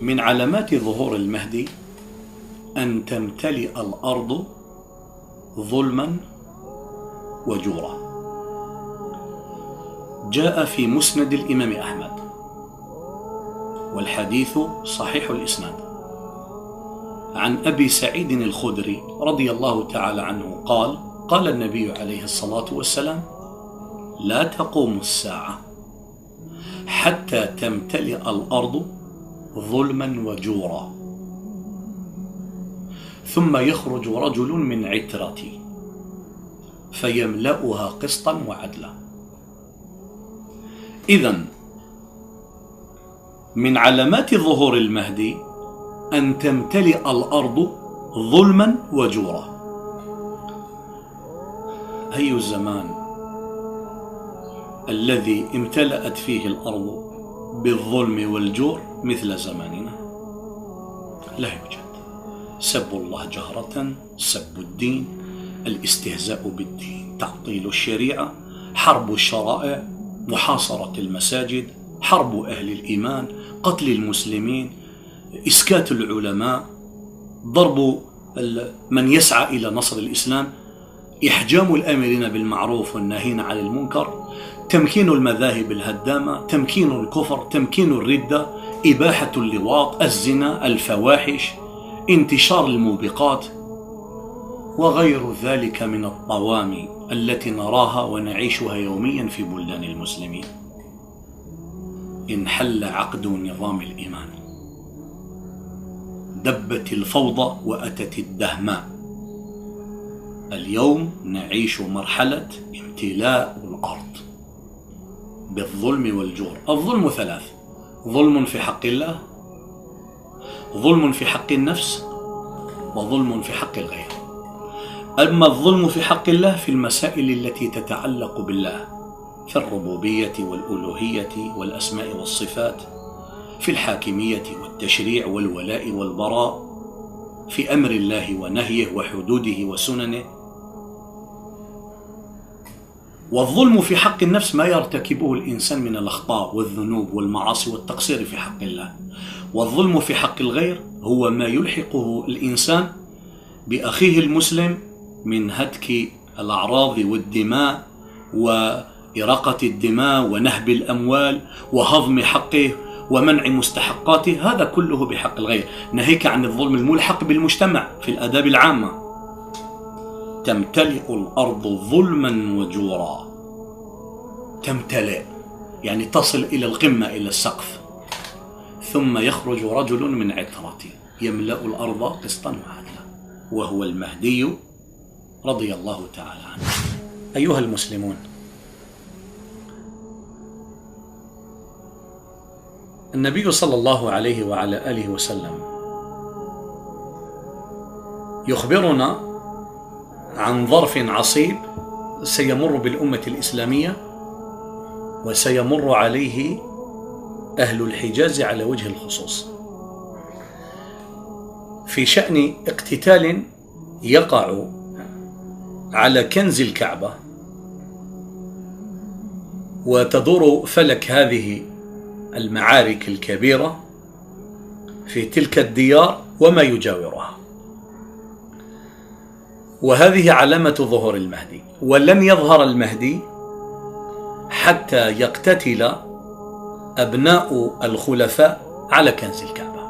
من علامات ظهور المهدي أن تمتلئ الأرض ظلما وجورا. جاء في مسند الإمام أحمد والحديث صحيح الإسناد عن أبي سعيد الخدري رضي الله تعالى عنه قال: قال النبي عليه الصلاة والسلام: لا تقوم الساعة حتى تمتلئ الأرض ظلما وجورا، ثم يخرج رجل من عترتي فيملأها قسطا وعدلا. إذن من علامات ظهور المهدي أن تمتلئ الأرض ظلما وجورا. أي الزمان الذي امتلأت فيه الأرض بالظلم والجور مثل زماننا؟ لا يوجد. سب الله جهرة، سب الدين، الاستهزاء بالدين، تعطيل الشريعة، حرب الشرائع، محاصرة المساجد، حرب أهل الإيمان، قتل المسلمين، إسكات العلماء، ضرب من يسعى إلى نصر الإسلام، إحجام الآمرين بالمعروف والناهين عن المنكر، تمكين المذاهب الهدامة، تمكين الكفر، تمكين الردة، إباحة اللواط، الزنا، الفواحش، انتشار الموبقات، وغير ذلك من الطوامي التي نراها ونعيشها يوميا في بلدان المسلمين. انحل عقد نظام الإيمان، دبت الفوضى وأتت الدهماء. اليوم نعيش مرحلة امتلاء الأرض بالظلم والجور. الظلم ثلاث: ظلم في حق الله، ظلم في حق النفس، وظلم في حق الغير. أما الظلم في حق الله في المسائل التي تتعلق بالله، في الربوبية والألوهية والأسماء والصفات، في الحاكمية والتشريع والولاء والبراء، في أمر الله ونهيه وحدوده وسننه. والظلم في حق النفس ما يرتكبه الإنسان من الأخطاء والذنوب والمعاصي والتقصير في حق الله. والظلم في حق الغير هو ما يلحقه الإنسان بأخيه المسلم من هتك الأعراض والدماء وإراقة الدماء ونهب الأموال وهضم حقه ومنع مستحقاته. هذا كله بحق الغير، ناهيك عن الظلم الملحق بالمجتمع في الآداب العامة. تمتلئ الأرض ظلما وجورا، تمتلئ يعني تصل إلى القمة، إلى السقف. ثم يخرج رجل من عترتي يملأ الأرض قسطا وعدلا، وهو المهدي رضي الله تعالى عنه. أيها المسلمون، النبي صلى الله عليه وعلى آله وسلم يخبرنا عن ظرف عصيب سيمر بالأمة الإسلامية وسيمر عليه أهل الحجاز على وجه الخصوص، في شأن اقتتال يقع على كنز الكعبة، وتدور فلك هذه المعارك الكبيرة في تلك الديار وما يجاورها. وهذه علامة ظهور المهدي. ولن يظهر المهدي حتى يقتتل أبناء الخلفاء على كنز الكعبة.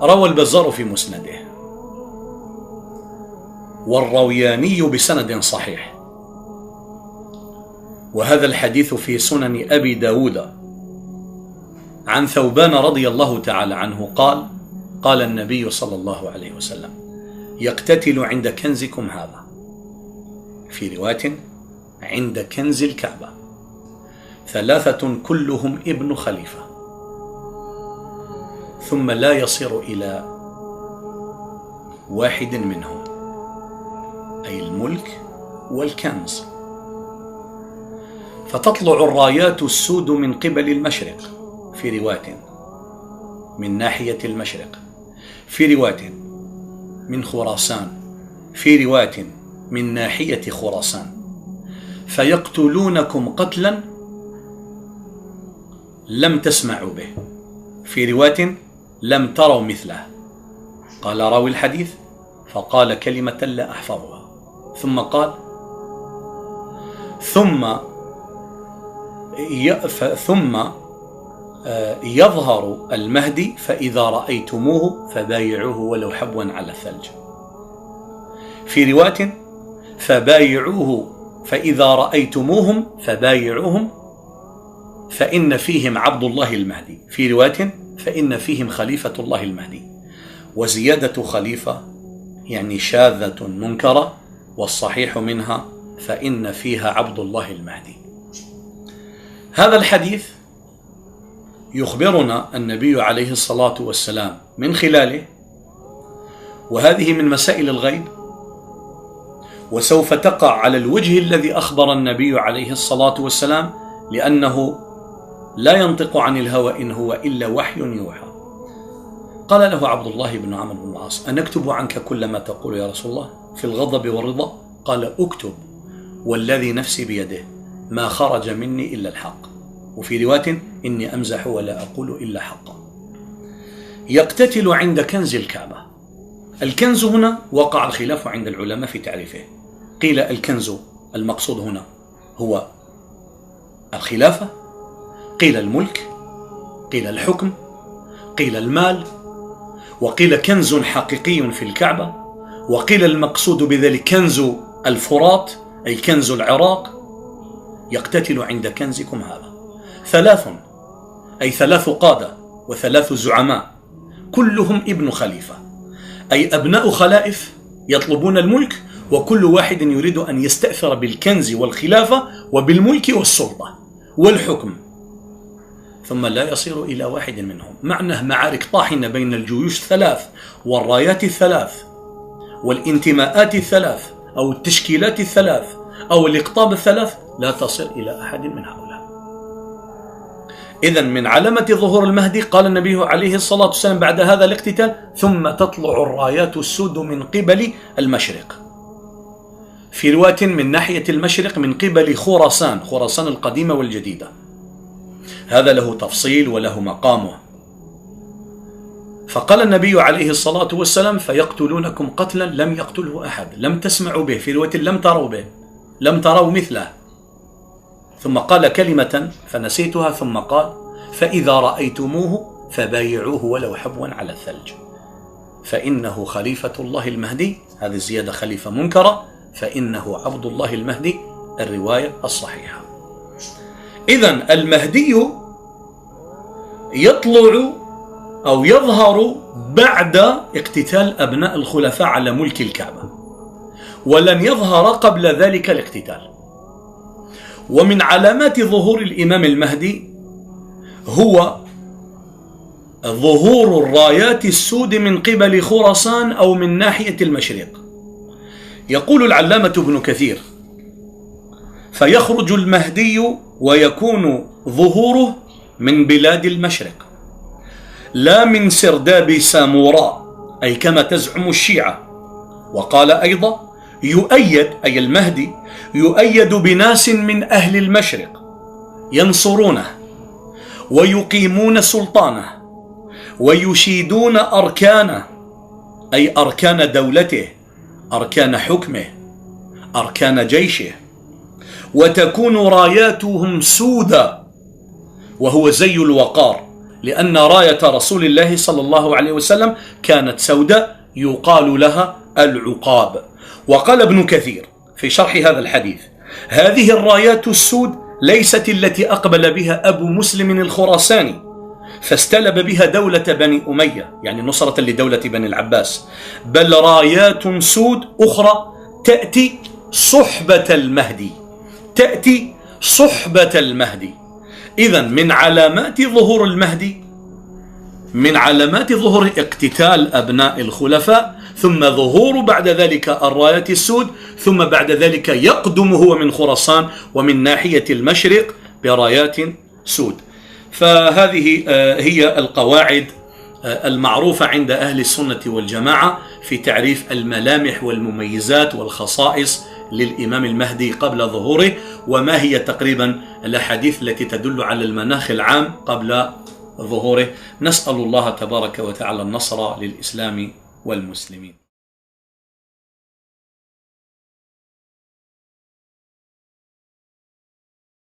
روى البزار في مسنده والروياني بسند صحيح، وهذا الحديث في سنن أبي داود عن ثوبان رضي الله تعالى عنه قال: قال النبي صلى الله عليه وسلم: يقتتل عند كنزكم هذا، في رواية عند كنز الكعبة، ثلاثة كلهم ابن خليفة، ثم لا يصير إلى واحد منهم، أي الملك والكنز، فتطلع الرايات السود من قبل المشرق، في رواية من ناحية المشرق، في رواية من خراسان، في رواية من ناحية خراسان، فيقتلونكم قتلا لم تسمعوا به، في رواية لم تروا مثله. قال راوي الحديث: فقال كلمة لا أحفظها، ثم قال: ثم يظهر المهدي فإذا رأيتموه فبايعوه ولو حبوا على الثلج. في رواية: فبايعوه فإذا رأيتموهم فبايعوهم فإن فيهم عبد الله المهدي. في رواية: فإن فيهم خليفة الله المهدي. وزيادة خليفة يعني شاذة منكرة، والصحيح منها فإن فيها عبد الله المهدي. هذا الحديث يخبرنا النبي عليه الصلاة والسلام من خلاله، وهذه من مسائل الغيب، وسوف تقع على الوجه الذي أخبر النبي عليه الصلاة والسلام، لأنه لا ينطق عن الهوى إن هو إلا وحي يوحى. قال له عبد الله بن عمرو بن العاص: أنكتب عنك كل ما تقول يا رسول الله في الغضب والرضا؟ قال: أكتب والذي نفسي بيده ما خرج مني إلا الحق. وفي رواية: إني أمزح ولا أقول إلا حقا. يقتتل عند كنز الكعبة. الكنز هنا وقع الخلاف عند العلماء في تعريفه. قيل الكنز المقصود هنا هو الخلافة، قيل الملك، قيل الحكم، قيل المال، وقيل كنز حقيقي في الكعبة، وقيل المقصود بذلك كنز الفرات أي كنز العراق. يقتتل عند كنزكم هذا. ثلاث أي ثلاث قادة وثلاث زعماء كلهم ابن خليفة، أي أبناء خلائف يطلبون الملك، وكل واحد يريد أن يستأثر بالكنز والخلافة وبالملك والسلطة والحكم، ثم لا يصير إلى واحد منهم. معنى معارك طاحنة بين الجيوش الثلاث والرايات الثلاث والانتماءات الثلاث أو التشكيلات الثلاث أو الإقطاب الثلاث لا تصل إلى أحد من هؤلاء. إذن من علامة ظهور المهدي قال النبي عليه الصلاة والسلام بعد هذا الاقتتال: ثم تطلع الرايات السود من قبل المشرق. في رواية: من ناحية المشرق من قبل خراسان، خراسان القديمة والجديدة. هذا له تفصيل وله مقامه. فقال النبي عليه الصلاة والسلام: فيقتلونكم قتلا لم يقتله أحد، لم تسمعوا به. في رواية: لم تروا به، لم تروا مثله. ثم قال كلمة فنسيتها، ثم قال: فإذا رأيتموه فبايعوه ولو حبوا على الثلج، فإنه خليفة الله المهدي. هذه الزيادة خليفة منكرة، فإنه عبد الله المهدي، الرواية الصحيحة. إذن المهدي يطلع أو يظهر بعد اقتتال أبناء الخلفاء على ملك الكعبة، ولن يظهر قبل ذلك الاقتتال. ومن علامات ظهور الإمام المهدي هو ظهور الرايات السود من قبل خراسان أو من ناحية المشرق. يقول العلامة ابن كثير: فيخرج المهدي ويكون ظهوره من بلاد المشرق، لا من سرداب ساموراء أي كما تزعم الشيعة. وقال أيضا: يؤيد أي المهدي يؤيد بناس من أهل المشرق ينصرونه ويقيمون سلطانه ويشيدون أركانه أي أركان دولته، أركان حكمه، أركان جيشه، وتكون راياتهم سودا، وهو زي الوقار، لأن راية رسول الله صلى الله عليه وسلم كانت سوداء يقال لها العقاب. وقال ابن كثير في شرح هذا الحديث: هذه الرايات السود ليست التي أقبل بها أبو مسلم الخراساني فاستلب بها دولة بني أمية، يعني نصرة لدولة بني العباس، بل رايات سود أخرى تأتي صحبة المهدي، تأتي صحبة المهدي. إذن من علامات ظهور المهدي، من علامات ظهور اقتتال أبناء الخلفاء، ثم ظهور بعد ذلك الرايات السود، ثم بعد ذلك يقدم هو من خراسان ومن ناحية المشرق برايات سود. فهذه هي القواعد المعروفة عند أهل السنة والجماعة في تعريف الملامح والمميزات والخصائص للإمام المهدي قبل ظهوره، وما هي تقريبا الأحاديث التي تدل على المناخ العام قبل ظهوره. نسأل الله تبارك وتعالى النصر للإسلام والمسلمين.